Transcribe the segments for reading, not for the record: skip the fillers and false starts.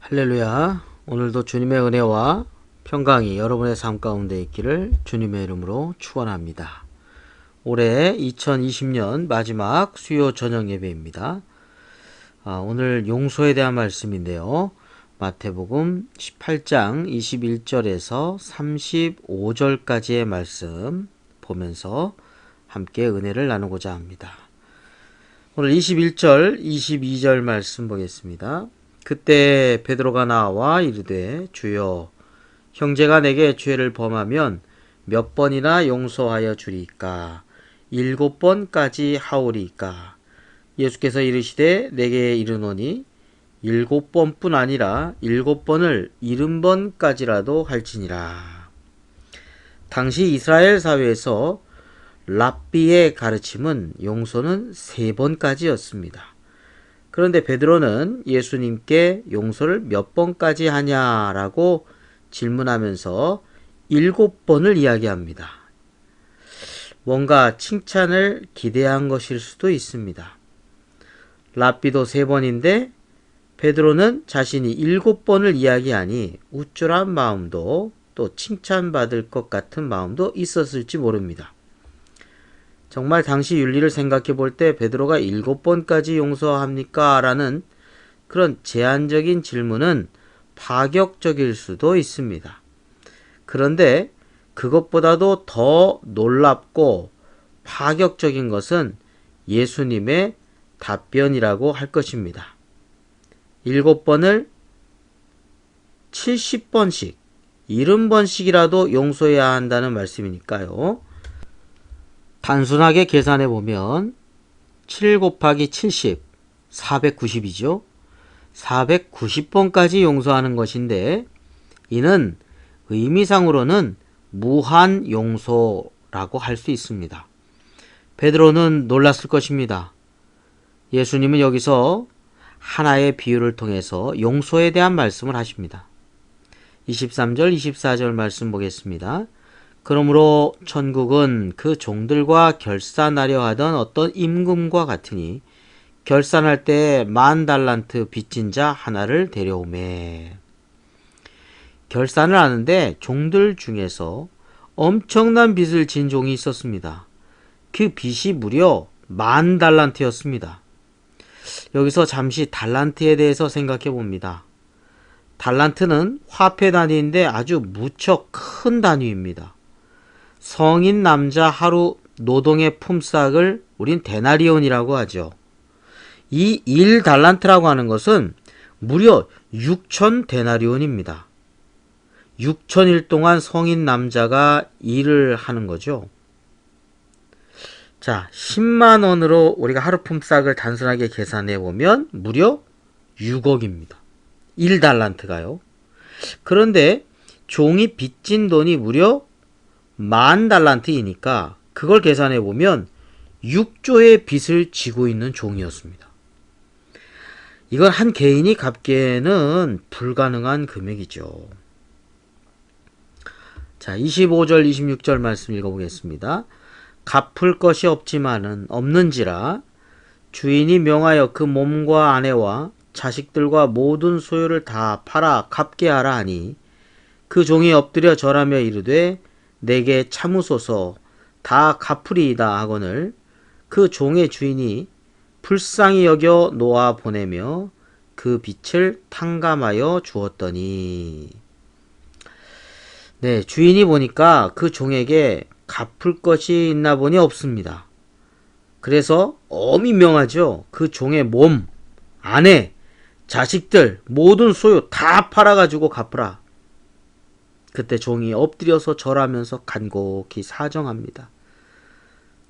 할렐루야. 오늘도 주님의 은혜와 평강이 여러분의 삶 가운데 있기를 주님의 이름으로 축원합니다. 올해 2020년 마지막 수요 저녁 예배입니다. 오늘 용서에 대한 말씀인데요. 마태복음 18장 21절에서 35절까지의 말씀 보면서 함께 은혜를 나누고자 합니다. 오늘 21절, 22절 말씀 보겠습니다. 그때 베드로가 나와 이르되 주여 형제가 내게 죄를 범하면 몇 번이나 용서하여 주리이까? 7번까지 하오리이까? 예수께서 이르시되 내게 이르노니 7번뿐 아니라 7번을 70번까지라도 할지니라. 당시 이스라엘 사회에서 랍비의 가르침은 용서는 3번까지였습니다. 그런데 베드로는 예수님께 용서를 몇 번까지 하냐라고 질문하면서 7번을 이야기합니다. 뭔가 칭찬을 기대한 것일 수도 있습니다. 랍비도 3번인데 베드로는 자신이 7번을 이야기하니 우쭐한 마음도 또 칭찬받을 것 같은 마음도 있었을지 모릅니다. 정말 당시 윤리를 생각해 볼 때 베드로가 7번까지 용서합니까? 라는 그런 제한적인 질문은 파격적일 수도 있습니다. 그런데 그것보다도 더 놀랍고 파격적인 것은 예수님의 답변이라고 할 것입니다. 7번을 70번씩, 70번씩이라도 용서해야 한다는 말씀이니까요. 단순하게 계산해 보면 7 곱하기 70, 490이죠. 490번까지 용서하는 것인데 이는 의미상으로는 무한 용서라고 할 수 있습니다. 베드로는 놀랐을 것입니다. 예수님은 여기서 하나의 비유를 통해서 용서에 대한 말씀을 하십니다. 23절, 24절 말씀 보겠습니다. 그러므로 천국은 그 종들과 결산하려 하던 어떤 임금과 같으니 결산할 때 10,000달란트 빚진 자 하나를 데려오매. 결산을 하는데 종들 중에서 엄청난 빚을 진 종이 있었습니다. 그 빚이 무려 10,000달란트였습니다. 여기서 잠시 달란트에 대해서 생각해 봅니다. 달란트는 화폐 단위인데 아주 무척 큰 단위입니다. 성인 남자 하루 노동의 품삯을 우린 데나리온이라고 하죠. 이 1달란트라고 하는 것은 무려 6,000데나리온입니다. 6,000일 동안 성인 남자가 일을 하는 거죠. 자, 10만 원으로 우리가 하루 품삯을 단순하게 계산해 보면 무려 6억입니다. 1달란트가요. 그런데 종이 빚진 돈이 무려 10,000달란트이니까 그걸 계산해 보면 6조의 빚을 지고 있는 종이었습니다. 이건 한 개인이 갚기에는 불가능한 금액이죠. 자, 25절, 26절 말씀 읽어보겠습니다. 갚을 것이 없는지라 주인이 명하여 그 몸과 아내와 자식들과 모든 소유를 다 팔아 갚게 하라 하니 그 종이 엎드려 절하며 이르되 내게 참으소서 다 갚으리이다 하거늘 그 종의 주인이 불쌍히 여겨 놓아 보내며 그 빚을 탕감하여 주었더니. 네, 주인이 보니까 그 종에게 갚을 것이 있나 보니 없습니다. 그래서 엄히 명하죠. 그 종의 몸, 아내, 자식들 모든 소유 다 팔아가지고 갚으라. 그때 종이 엎드려서 절하면서 간곡히 사정합니다.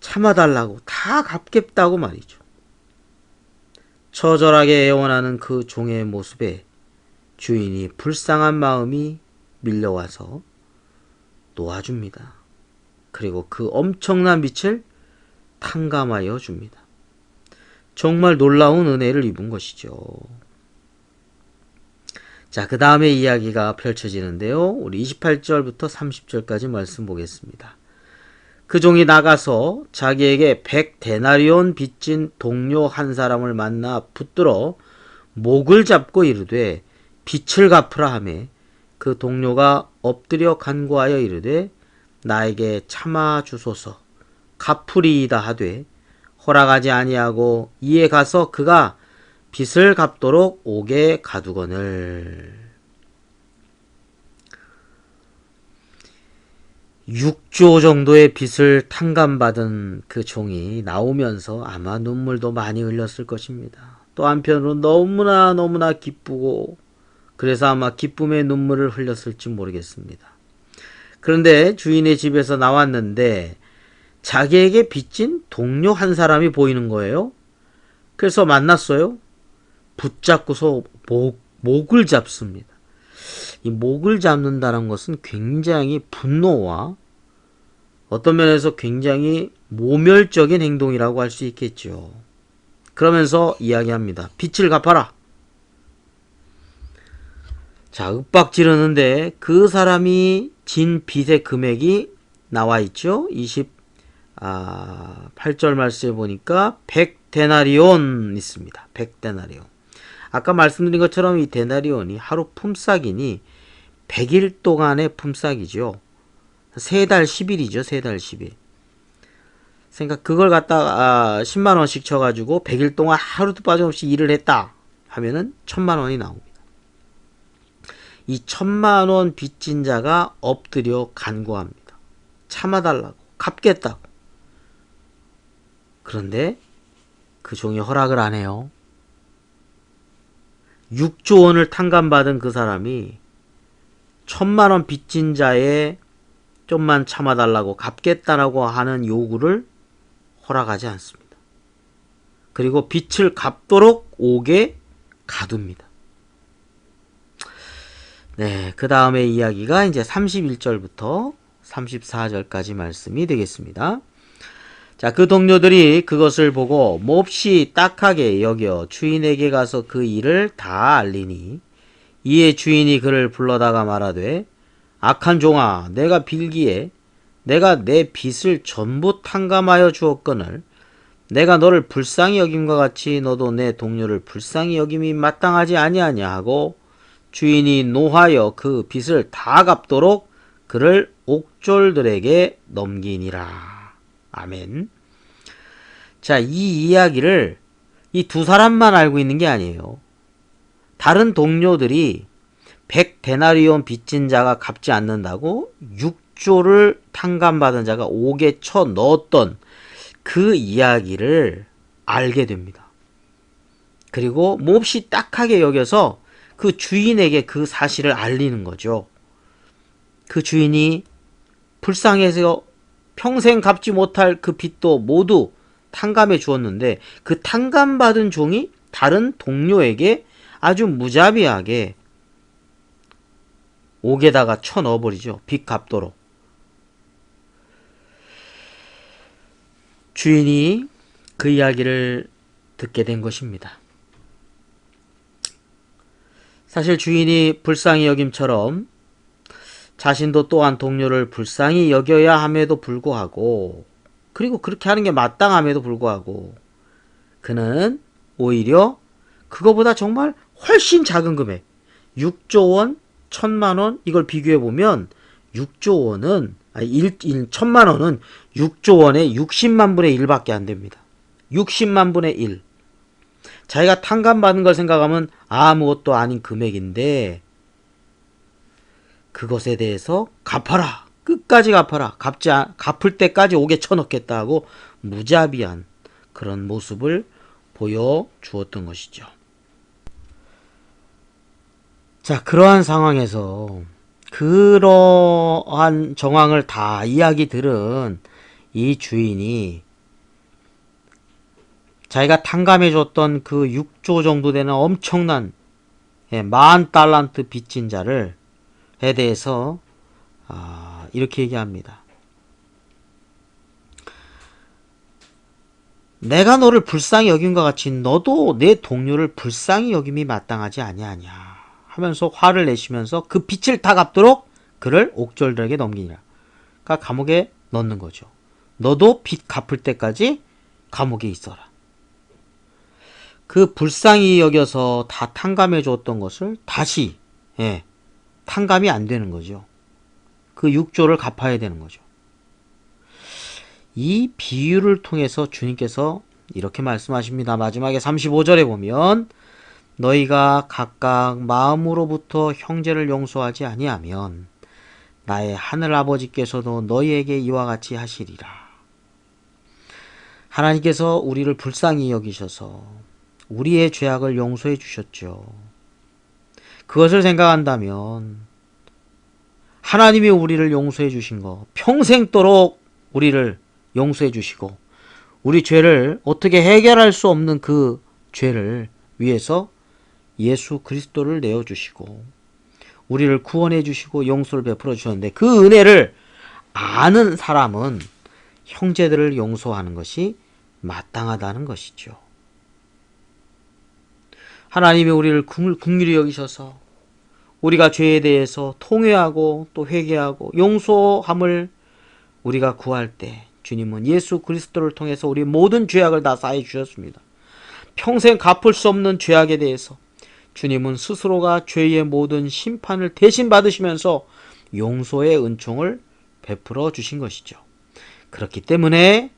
참아달라고, 다 갚겠다고 말이죠. 처절하게 애원하는 그 종의 모습에 주인이 불쌍한 마음이 밀려와서 놓아줍니다. 그리고 그 엄청난 빚을 탕감하여 줍니다. 정말 놀라운 은혜를 입은 것이죠. 자, 그 다음에 이야기가 펼쳐지는데요. 우리 28절부터 30절까지 말씀 보겠습니다. 그 종이 나가서 자기에게 100데나리온 빚진 동료 한 사람을 만나 붙들어 목을 잡고 이르되 빚을 갚으라 하매 그 동료가 엎드려 간구하여 이르되 나에게 참아 주소서 갚으리이다 하되 허락하지 아니하고 이에 가서 그가 빚을 갚도록 옥에 가두거늘. 6조 정도의 빚을 탕감받은 그 종이 나오면서 아마 눈물도 많이 흘렸을 것입니다. 또 한편으로 너무나 기쁘고 그래서 아마 기쁨의 눈물을 흘렸을지 모르겠습니다. 그런데 주인의 집에서 나왔는데 자기에게 빚진 동료 한 사람이 보이는 거예요. 그래서 만났어요. 붙잡고서 목을 잡습니다. 이 목을 잡는다는 것은 굉장히 분노와 어떤 면에서 굉장히 모멸적인 행동이라고 할 수 있겠죠. 그러면서 이야기합니다. 빚을 갚아라. 자, 윽박 지르는데 그 사람이 진 빚의 금액이 나와 있죠. 28절 말씀에 보니까 100데나리온 있습니다. 100데나리온. 아까 말씀드린 것처럼 이 데나리온이 하루 품삯이니 100일 동안의 품삯이죠. 3달 10일이죠. 3달 10일. 그러니까 그걸 갖다가 10만 원씩 쳐가지고 100일 동안 하루도 빠짐없이 일을 했다 하면은 1000만 원이 나옵니다. 이 1000만 원 빚진 자가 엎드려 간구합니다. 참아달라고, 갚겠다고. 그런데 그 종이 허락을 안 해요. 6조 원을 탕감받은 그 사람이 1000만 원 빚진 자의 좀만 참아달라고 갚겠다라고 하는 요구를 허락하지 않습니다. 그리고 빚을 갚도록 옥에 가둡니다. 네, 그 다음에 이야기가 이제 31절부터 34절까지 말씀이 되겠습니다. 자, 그 동료들이 그것을 보고 몹시 딱하게 여겨 주인에게 가서 그 일을 다 알리니 이에 주인이 그를 불러다가 말하되 악한 종아, 내가 빌기에 내가 내 빚을 전부 탕감하여 주었거늘 내가 너를 불쌍히 여김과 같이 너도 내 동료를 불쌍히 여김이 마땅하지 아니하냐 하고 주인이 노하여 그 빚을 다 갚도록 그를 옥졸들에게 넘기니라. 아멘. 자, 이 이야기를 이 두 사람만 알고 있는 게 아니에요. 다른 동료들이 100데나리온 빚진 자가 갚지 않는다고 6조를 탕감받은 자가 옥에 쳐 넣었던 그 이야기를 알게 됩니다. 그리고 몹시 딱하게 여겨서 그 주인에게 그 사실을 알리는 거죠. 그 주인이 불쌍해서 평생 갚지 못할 그 빚도 모두 탕감해 주었는데 그 탕감받은 종이 다른 동료에게 아주 무자비하게 옥에다가 쳐 넣어버리죠. 빚 갚도록. 주인이 그 이야기를 듣게 된 것입니다. 사실 주인이 불쌍히 여김처럼 자신도 또한 동료를 불쌍히 여겨야 함에도 불구하고 그리고 그렇게 하는 게 마땅함에도 불구하고 그는 오히려 그거보다 정말 훨씬 작은 금액 6조 원, 1000만 원 이걸 비교해 보면 6조 원은 1000만 원은 6조 원의 60만 분의 1밖에 안 됩니다. 60만 분의 1. 자기가 탕감받은 걸 생각하면 아무것도 아닌 금액인데 그것에 대해서 갚아라. 끝까지 갚아라. 갚을 때까지 옥에 쳐넣겠다 하고 무자비한 그런 모습을 보여주었던 것이죠. 자, 그러한 상황에서 그러한 정황을 다 이야기 들은 이 주인이 자기가 탕감해줬던 그 6조 정도 되는 엄청난 10,000달란트 빚진 자를 에 대해서 이렇게 얘기합니다. 내가 너를 불쌍히 여김과 같이 너도 내 동료를 불쌍히 여김이 마땅하지 아니하냐 하면서 화를 내시면서 그 빚을 다 갚도록 그를 옥졸들에게 넘기니라. 그러니까 감옥에 넣는 거죠. 너도 빚 갚을 때까지 감옥에 있어라. 그 불쌍히 여겨서 다 탕감해 줬던 것을 다시 탕감이 안 되는 거죠. 그 6조를 갚아야 되는 거죠. 이 비유를 통해서 주님께서 이렇게 말씀하십니다. 마지막에 35절에 보면 너희가 각각 마음으로부터 형제를 용서하지 아니하면 나의 하늘 아버지께서도 너희에게 이와 같이 하시리라. 하나님께서 우리를 불쌍히 여기셔서 우리의 죄악을 용서해 주셨죠. 그것을 생각한다면 하나님이 우리를 용서해 주신 거 평생도록 우리를 용서해 주시고 우리 죄를 어떻게 해결할 수 없는 그 죄를 위해서 예수 그리스도를 내어주시고 우리를 구원해 주시고 용서를 베풀어 주셨는데 그 은혜를 아는 사람은 형제들을 용서하는 것이 마땅하다는 것이죠. 하나님이 우리를 긍휼히 여기셔서 우리가 죄에 대해서 통회하고 또 회개하고 용서함을 우리가 구할 때 주님은 예수 그리스도를 통해서 우리 모든 죄악을 다 사해 주셨습니다. 평생 갚을 수 없는 죄악에 대해서 주님은 스스로가 죄의 모든 심판을 대신 받으시면서 용서의 은총을 베풀어 주신 것이죠. 그렇기 때문에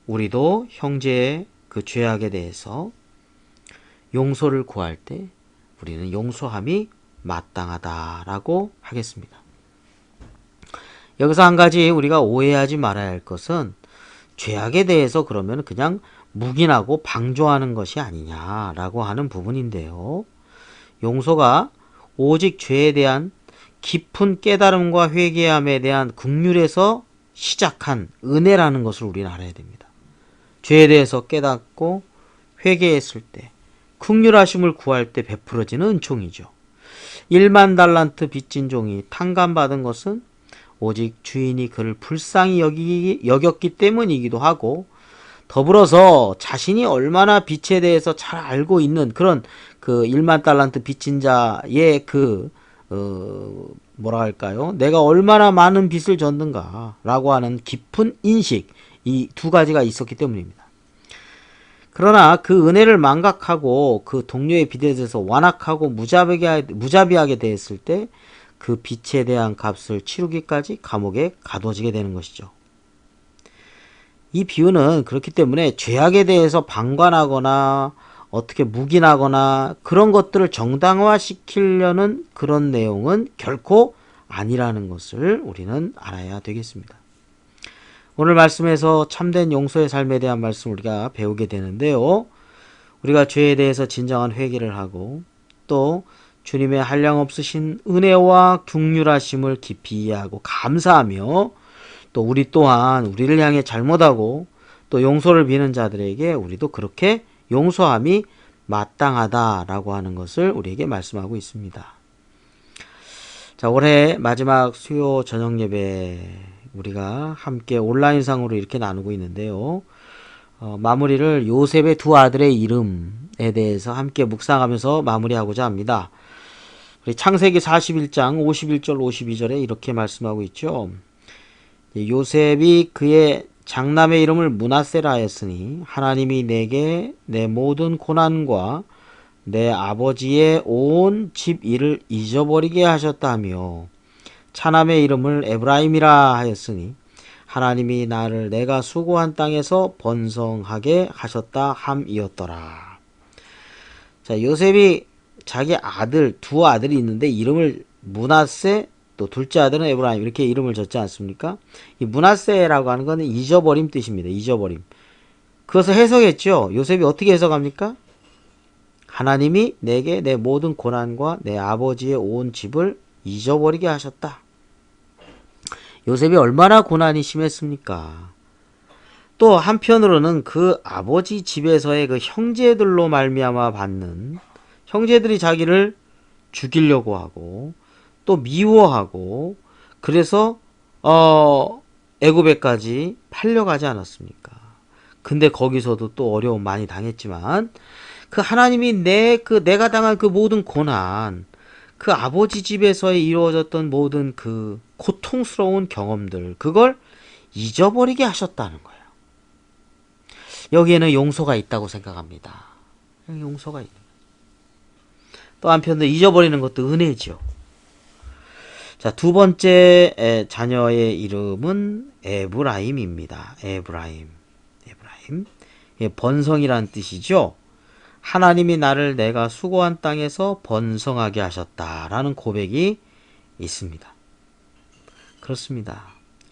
우리도 형제의 그 죄악에 대해서 용서를 구할 때 우리는 용서함이 마땅하다라고 하겠습니다. 여기서 한 가지 우리가 오해하지 말아야 할 것은 죄악에 대해서 그러면 그냥 묵인하고 방조하는 것이 아니냐라고 하는 부분인데요. 용서가 오직 죄에 대한 깊은 깨달음과 회개함에 대한 긍휼에서 시작한 은혜라는 것을 우리는 알아야 됩니다. 죄에 대해서 깨닫고 회개했을 때 긍휼하심을 구할 때 베풀어지는 은총이죠. 1만 달란트 빚진 종이 탕감받은 것은 오직 주인이 그를 불쌍히 여겼기 때문이기도 하고 더불어서 자신이 얼마나 빚에 대해서 잘 알고 있는 그런 그 1만 달란트 빚진 자의 뭐라 할까요? 내가 얼마나 많은 빚을 졌는가 라고 하는 깊은 인식, 이 두 가지가 있었기 때문입니다. 그러나 그 은혜를 망각하고 그 동료의 빚에 대해서 완악하고 무자비하게 대했을 때 그 빚에 대한 값을 치르기까지 감옥에 가둬지게 되는 것이죠. 이 비유는 그렇기 때문에 죄악에 대해서 방관하거나 어떻게 묵인하거나 그런 것들을 정당화시키려는 그런 내용은 결코 아니라는 것을 우리는 알아야 되겠습니다. 오늘 말씀에서 참된 용서의 삶에 대한 말씀을 우리가 배우게 되는데요. 우리가 죄에 대해서 진정한 회개를 하고 또 주님의 한량없으신 은혜와 긍휼하심을 깊이 이해하고 감사하며 또 우리 또한 우리를 향해 잘못하고 또 용서를 비는 자들에게 우리도 그렇게 용서함이 마땅하다라고 하는 것을 우리에게 말씀하고 있습니다. 자, 올해 마지막 수요 저녁 예배 우리가 함께 온라인상으로 이렇게 나누고 있는데요. 마무리를 요셉의 두 아들의 이름에 대해서 함께 묵상하면서 마무리하고자 합니다. 우리 창세기 41장 51절 52절에 이렇게 말씀하고 있죠. 요셉이 그의 장남의 이름을 므낫세라 하였으니 하나님이 내게 내 모든 고난과 내 아버지의 온 집 일을 잊어버리게 하셨다 하며 차남의 이름을 에브라임이라 하였으니 하나님이 나를 내가 수고한 땅에서 번성하게 하셨다 함이었더라. 자, 요셉이 자기 두 아들이 있는데 이름을 므낫세 또 둘째 아들은 에브라임 이렇게 이름을 졌지 않습니까? 이 므낫세라고 하는 것은 잊어버림 뜻입니다. 잊어버림. 그것을 해석했죠. 요셉이 어떻게 해석합니까? 하나님이 내게 내 모든 고난과 내 아버지의 온 집을 잊어버리게 하셨다. 요셉이 얼마나 고난이 심했습니까? 또 한편으로는 그 아버지 집에서의 그 형제들로 말미암아 받는 형제들이 자기를 죽이려고 하고 또 미워하고 그래서 애굽에까지 팔려가지 않았습니까? 근데 거기서도 또 어려움 많이 당했지만 그 하나님이 내가 당한 그 모든 고난, 그 아버지 집에서 이루어졌던 모든 그 고통스러운 경험들, 그걸 잊어버리게 하셨다는 거예요. 여기에는 용서가 있다고 생각합니다. 용서가 있는. 또 한편으로 잊어버리는 것도 은혜죠. 자, 두 번째 자녀의 이름은 에브라임입니다. 에브라임. 예, 번성이란 뜻이죠. 하나님이 나를 내가 수고한 땅에서 번성하게 하셨다라는 고백이 있습니다. 그렇습니다.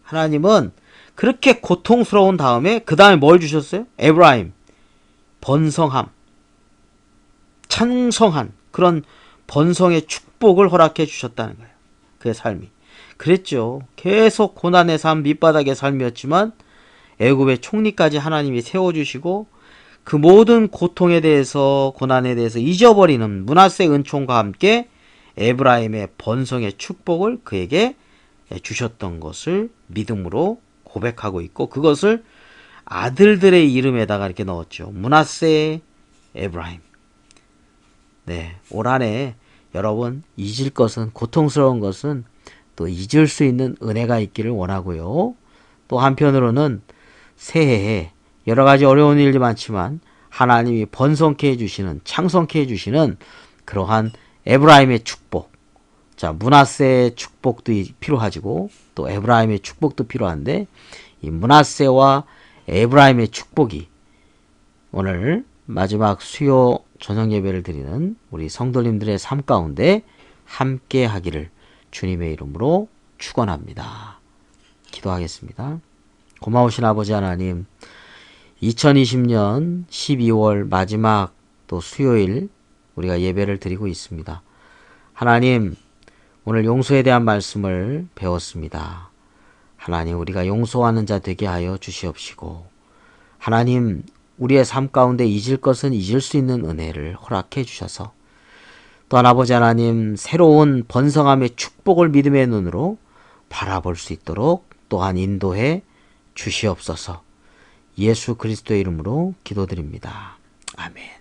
하나님은 그렇게 고통스러운 다음에 그 다음에 뭘 주셨어요? 에브라임. 번성함. 찬성한 그런 번성의 축복을 허락해 주셨다는 거예요. 그의 삶이. 그랬죠. 계속 고난의 삶, 밑바닥의 삶이었지만 애굽의 총리까지 하나님이 세워주시고 그 모든 고통에 대해서, 고난에 대해서 잊어버리는 므낫세 은총과 함께 에브라임의 번성의 축복을 그에게 주셨던 것을 믿음으로 고백하고 있고, 그것을 아들들의 이름에다가 이렇게 넣었죠. 므낫세, 에브라임. 네, 올 한해 여러분 잊을 것은, 고통스러운 것은 또 잊을 수 있는 은혜가 있기를 원하고요. 또 한편으로는 새해에 여러 가지 어려운 일이 많지만 하나님이 번성케 해주시는, 창성케 해주시는 그러한 에브라임의 축복. 자, 므낫세의 축복도 필요하지고 또 에브라임의 축복도 필요한데, 이 므낫세와 에브라임의 축복이 오늘 마지막 수요 저녁 예배를 드리는 우리 성도님들의 삶 가운데 함께 하기를 주님의 이름으로 축원합니다. 기도하겠습니다. 고마우신 아버지 하나님, 2020년 12월 마지막 또 수요일 우리가 예배를 드리고 있습니다. 하나님, 오늘 용서에 대한 말씀을 배웠습니다. 하나님, 우리가 용서하는 자 되게 하여 주시옵시고, 하나님, 우리의 삶 가운데 잊을 것은 잊을 수 있는 은혜를 허락해 주셔서, 또한 아버지 하나님, 새로운 번성함의 축복을 믿음의 눈으로 바라볼 수 있도록 또한 인도해 주시옵소서. 예수 그리스도의 이름으로 기도드립니다. 아멘.